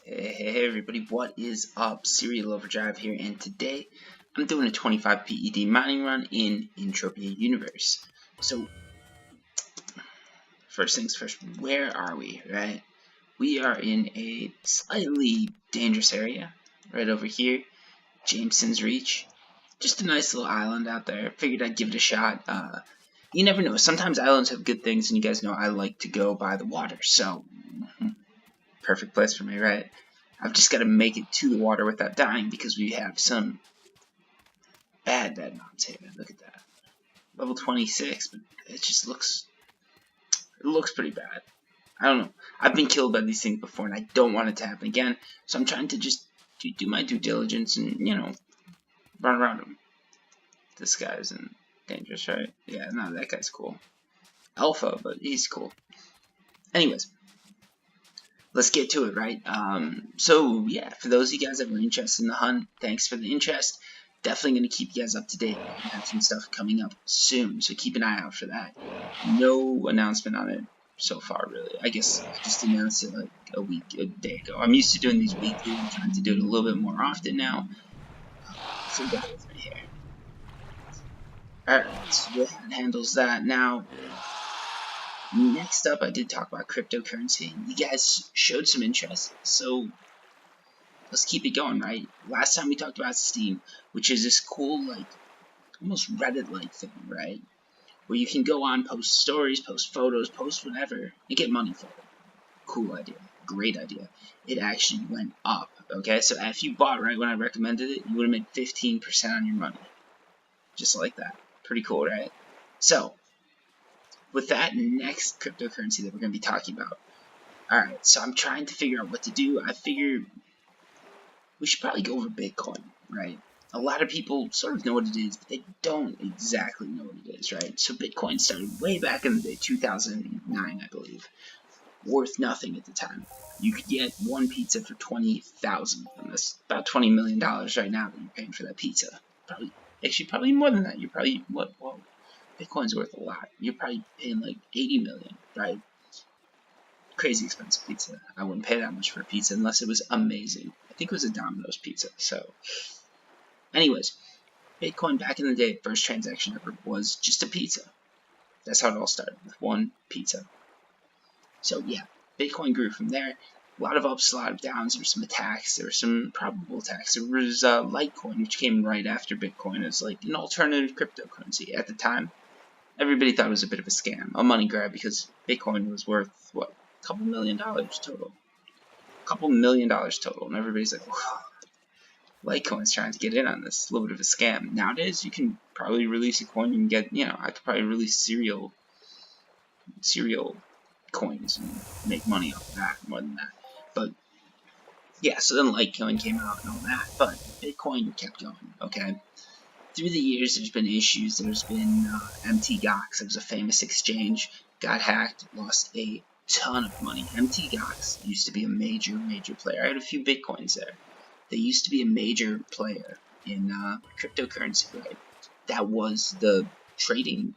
Hey everybody, what is up? Serial Overdrive here, and today I'm doing a 25 PED mining run in Entropia Universe. So, first things first, where are we, right? We are in a slightly dangerous area, right over here, Jameson's Reach. Just a nice little island out there. Figured I'd give it a shot. You never know, sometimes islands have good things, and you guys know I like to go by the water, so perfect place for me, right? I've just got to make it to the water without dying because we have some bad mobs here. Look at that. Level 26, but it just looks pretty bad. I don't know. I've been killed by these things before, and I don't want it to happen again. So I'm trying to just do my due diligence and, run around them. This guy's dangerous, right? Yeah, no, that guy's cool. Alpha, but he's cool. Anyways, let's get to it, right? So yeah, for those of you guys that were interested in the hunt, thanks for the interest. Definitely going to keep you guys up to date. I have some stuff coming up soon, so keep an eye out for that. No announcement on it so far, really. I guess I just announced it like a day ago. I'm used to doing these weekly. I'm trying to do it a little bit more often now. So bear with me here. Alright, so that handles that. Now, next up, I did talk about cryptocurrency. You guys showed some interest, so let's keep it going, right? Last time we talked about Steam, which is this cool, like, almost Reddit-like thing, right? Where you can go on, post stories, post photos, post whatever, and get money for it. Cool idea. Great idea. It actually went up, okay? So if you bought right when I recommended it, you would have made 15% on your money. Just like that. Pretty cool, right? So, with that next cryptocurrency that we're going to be talking about, alright, so I'm trying to figure out what to do. I figure we should probably go over Bitcoin, right? A lot of people sort of know what it is, but they don't exactly know what it is, right? So Bitcoin started way back in the day, 2009, I believe. Worth nothing at the time. You could get one pizza for $20,000, and that's about $20 million right now that you're paying for that pizza. Probably more than that. You're probably, well, Bitcoin's worth a lot. You're probably paying like 80 million, right? Crazy expensive pizza. I wouldn't pay that much for a pizza unless it was amazing. I think it was a Domino's pizza. So, anyways, Bitcoin back in the day, first transaction ever was just a pizza. That's how it all started, with one pizza. So yeah, Bitcoin grew from there. A lot of ups, a lot of downs. There were some attacks. There were some probable attacks. There was Litecoin, which came right after Bitcoin as like an alternative cryptocurrency at the time. Everybody thought it was a bit of a scam, a money grab, because Bitcoin was worth, what, a couple $1 million total. A couple $1 million total, and everybody's like, whoa, Litecoin's trying to get in on this. A little bit of a scam. Nowadays, you can probably release a coin and get, I could probably release cereal coins and make money off of that, more than that. But, yeah, so then Litecoin came out and all that, but Bitcoin kept going, okay? Through the years, there's been issues. There's been MTGOX. It was a famous exchange. Got hacked. Lost a ton of money. MTGOX used to be a major player. I had a few Bitcoins there. They used to be a major player in cryptocurrency, right? That was the trading,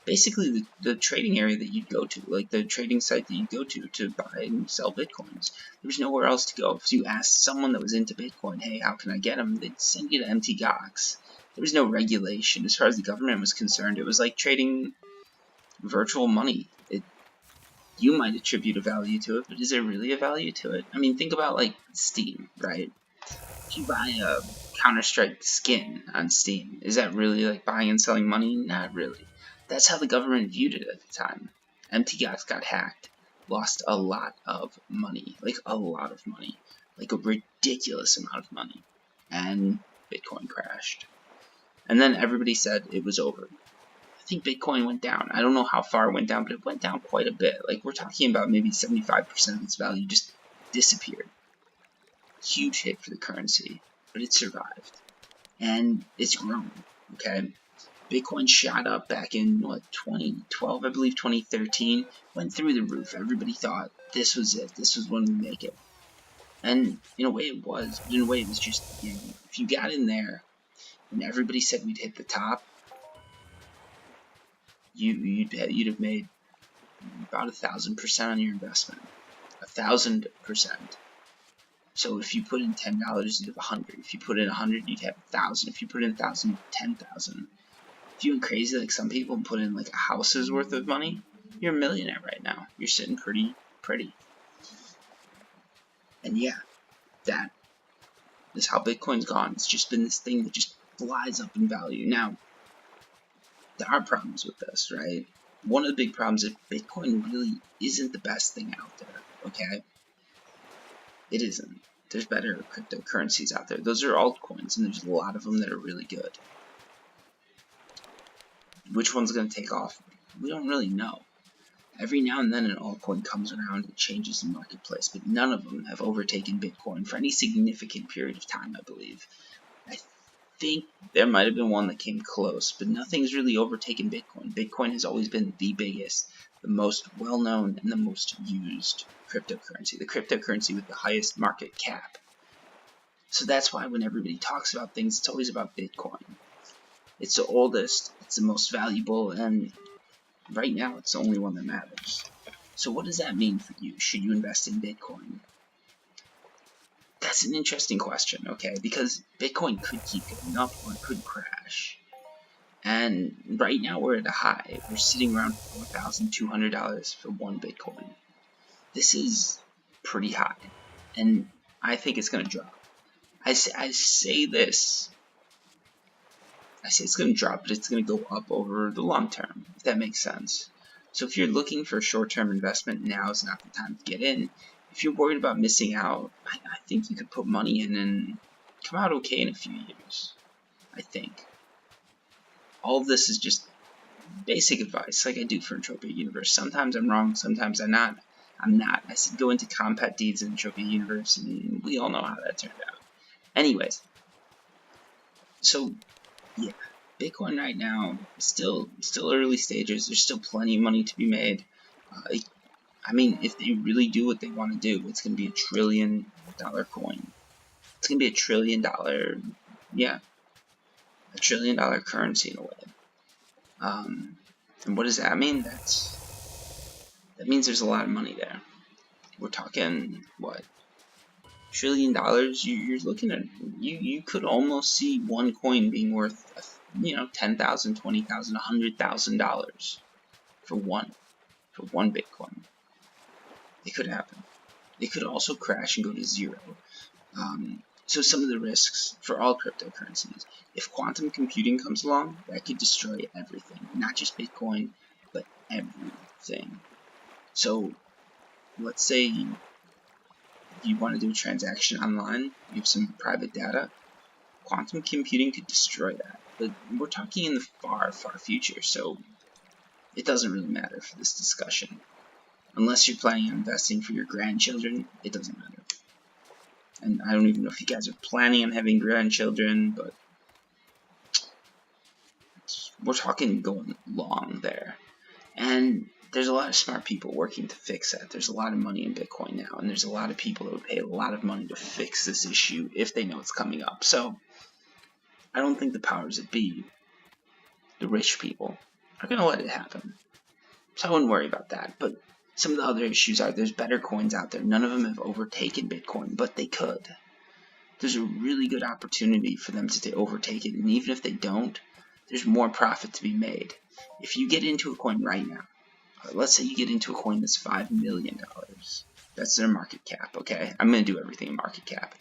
basically the trading area that you'd go to, like the trading site that you'd go to buy and sell Bitcoins. There was nowhere else to go. If you asked someone that was into Bitcoin, hey, how can I get them? They'd send you to MTGOX. There was no regulation. As far as the government was concerned, it was like trading virtual money. You might attribute a value to it, but is there really a value to it? I mean, think about like Steam, right? If you buy a Counter-Strike skin on Steam, is that really like buying and selling money? Not really. That's how the government viewed it at the time. MTGOX got hacked, lost a lot of money, like a lot of money, like a ridiculous amount of money, and Bitcoin crashed. And then everybody said it was over. I think Bitcoin went down. I don't know how far it went down, but it went down quite a bit. Like, we're talking about maybe 75% of its value just disappeared. Huge hit for the currency, but it survived. And it's grown, okay? Bitcoin shot up back in, 2012, I believe, 2013. Went through the roof. Everybody thought this was it. This was when we make it. And in a way it was. But in a way it was just, if you got in there, and everybody said we'd hit the top, you'd have made about 1,000% on your investment. 1,000%. So if you put in $10, you'd have 100. If you put in 100, you'd have 1,000. If you put in 1,000, 10,000. If you went crazy like some people and put in like a house's worth of money, you're a millionaire right now. You're sitting pretty. And yeah, that is how Bitcoin's gone. It's just been this thing that just flies up in value. Now, there are problems with this, right? One of the big problems is Bitcoin really isn't the best thing out there, okay? It isn't. There's better cryptocurrencies out there. Those are altcoins, and there's a lot of them that are really good. Which one's going to take off? We don't really know. Every now and then an altcoin comes around and changes the marketplace, but none of them have overtaken Bitcoin for any significant period of time, I believe. I think there might have been one that came close, but nothing's really overtaken Bitcoin. Bitcoin has always been the biggest, the most well-known, and the most used cryptocurrency. The cryptocurrency with the highest market cap. So that's why when everybody talks about things, it's always about Bitcoin. It's the oldest, it's the most valuable, and right now it's the only one that matters. So what does that mean for you? Should you invest in Bitcoin? That's an interesting question, okay? Because Bitcoin could keep going up or it could crash. And right now we're at a high. We're sitting around $4,200 for one Bitcoin. This is pretty high. And I think it's going to drop. I say this. I say it's going to drop, but it's going to go up over the long term, if that makes sense. So if you're looking for a short-term investment, now is not the time to get in. If you're worried about missing out, I think you could put money in and come out okay in a few years. I think. All of this is just basic advice, like I do for Entropia Universe. Sometimes I'm wrong, sometimes I'm not. I said go into compat deeds in Entropia Universe, and we all know how that turned out. Anyways, so yeah, Bitcoin right now still early stages. There's still plenty of money to be made. I mean, if they really do what they want to do, it's going to be $1 trillion coin. It's going to be $1 trillion, yeah, $1 trillion currency in a way. And what does that mean? That means there's a lot of money there. We're talking, what, $1 trillion? You're looking at, you could almost see one coin being worth, $10,000, $20,000, $100,000 for one Bitcoin. It could happen. It could also crash and go to zero. So some of the risks for all cryptocurrencies. If quantum computing comes along, that could destroy everything. Not just Bitcoin, but everything. So let's say you want to do a transaction online, you have some private data, quantum computing could destroy that. But we're talking in the far, far future, so it doesn't really matter for this discussion. Unless you're planning on investing for your grandchildren, it doesn't matter. And I don't even know if you guys are planning on having grandchildren, but we're talking going long there. And there's a lot of smart people working to fix that. There's a lot of money in Bitcoin now, and there's a lot of people that would pay a lot of money to fix this issue if they know it's coming up. So I don't think the powers that be, the rich people, are going to let it happen. So I wouldn't worry about that. But some of the other issues are there's better coins out there. None of them have overtaken Bitcoin, but they could. There's a really good opportunity for them to overtake it, and even if they don't, there's more profit to be made. If you get into a coin right now, let's say you get into a coin that's $5 million. That's their market cap, okay? I'm going to do everything in market cap.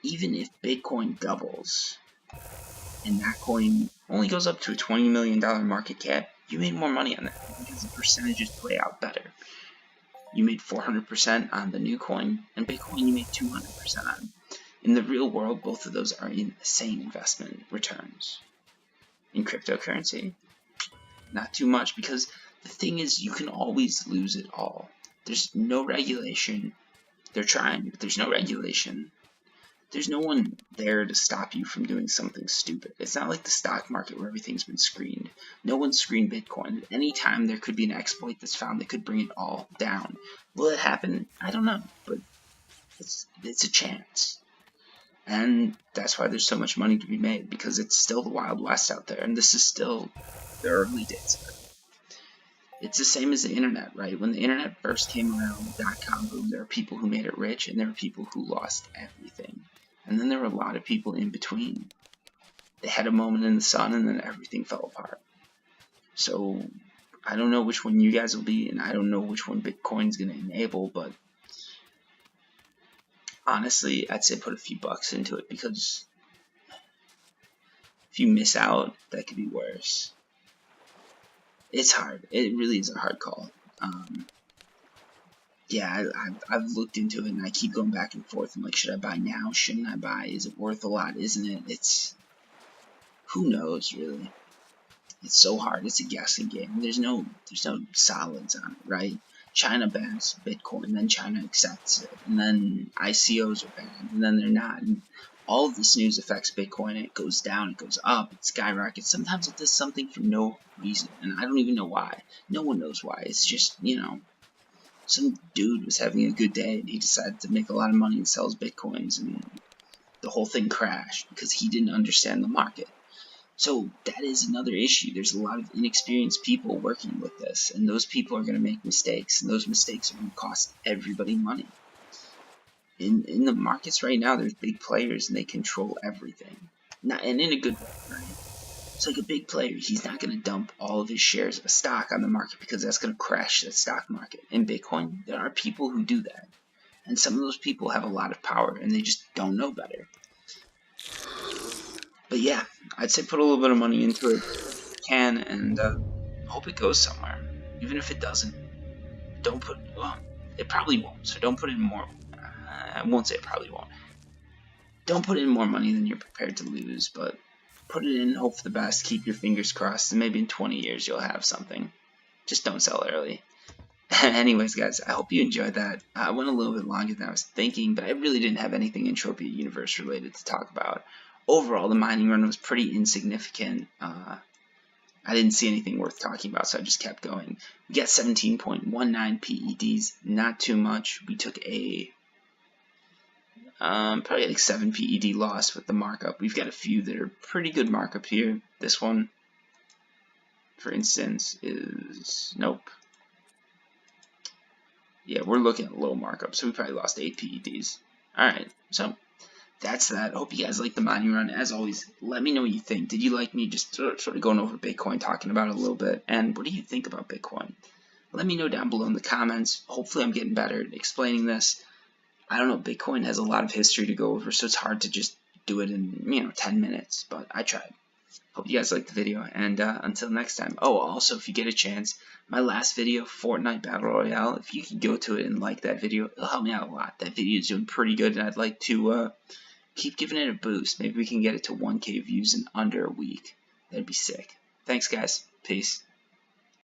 Even if Bitcoin doubles, and that coin only goes up to a $20 million market cap, you made more money on that because the percentages play out better. You made 400% on the new coin, and Bitcoin you made 200% on. In the real world, both of those are in the same investment returns. In cryptocurrency, not too much, because the thing is, you can always lose it all. There's no regulation. They're trying, but there's no regulation. There's no one there to stop you from doing something stupid. It's not like the stock market where everything's been screened. No one screened Bitcoin. At any time there could be an exploit that's found that could bring it all down. Will it happen? I don't know, but it's a chance. And that's why there's so much money to be made, because it's still the Wild West out there, and this is still the early days of it. It's the same as the internet, right? When the internet first came around, .com boom, there were people who made it rich and there were people who lost everything. And then there were a lot of people in between. They had a moment in the sun and then everything fell apart. So I don't know which one you guys will be, and I don't know which one Bitcoin's going to enable, but honestly, I'd say put a few bucks into it, because if you miss out, that could be worse. It's hard. It really is a hard call. Yeah, I've looked into it, and I keep going back and forth. I'm like, should I buy now? Shouldn't I buy? Is it worth a lot? Isn't it? It's, who knows, really. It's so hard. It's a guessing game. There's no solids on it, right? China bans Bitcoin, then China accepts it, and then ICOs are banned, and then they're not. And all of this news affects Bitcoin. It goes down, it goes up, it skyrockets. Sometimes it does something for no reason, and I don't even know why. No one knows why. It's just, you know, some dude was having a good day and he decided to make a lot of money and sells Bitcoins, and the whole thing crashed because he didn't understand the market. So that is another issue. There's a lot of inexperienced people working with this, and those people are going to make mistakes, and those mistakes are going to cost everybody money. In the markets right now, there's big players, and they control everything. And in a good way, right? It's like a big player. He's not going to dump all of his shares of a stock on the market, because that's going to crash the stock market. In Bitcoin, there are people who do that. And some of those people have a lot of power, and they just don't know better. But yeah, I'd say put a little bit of money into it if you can, and hope it goes somewhere. Even if it doesn't, don't put, well, it probably won't, so don't put in more. I won't say it probably won't. Don't put in more money than you're prepared to lose, but put it in, hope for the best, keep your fingers crossed, and maybe in 20 years you'll have something. Just don't sell early. Anyways, guys, I hope you enjoyed that. I went a little bit longer than I was thinking, but I really didn't have anything Entropia Universe related to talk about. Overall, the mining run was pretty insignificant. I didn't see anything worth talking about, so I just kept going. We got 17.19 PEDs, not too much. We took a probably like 7 PED loss with the markup. We've got a few that are pretty good markup here. This one, for instance, is nope. Yeah, we're looking at low markup, so we probably lost 8 PEDs. Alright, so that's that. Hope you guys like the mining run. As always, let me know what you think. Did you like me just sort of going over Bitcoin, talking about it a little bit? And what do you think about Bitcoin? Let me know down below in the comments. Hopefully I'm getting better at explaining this. I don't know, Bitcoin has a lot of history to go over, so it's hard to just do it in, 10 minutes, but I tried. Hope you guys liked the video, and until next time. Oh, also, if you get a chance, my last video, Fortnite Battle Royale, if you could go to it and like that video, it'll help me out a lot. That video is doing pretty good, and I'd like to keep giving it a boost. Maybe we can get it to 1K views in under a week. That'd be sick. Thanks, guys. Peace.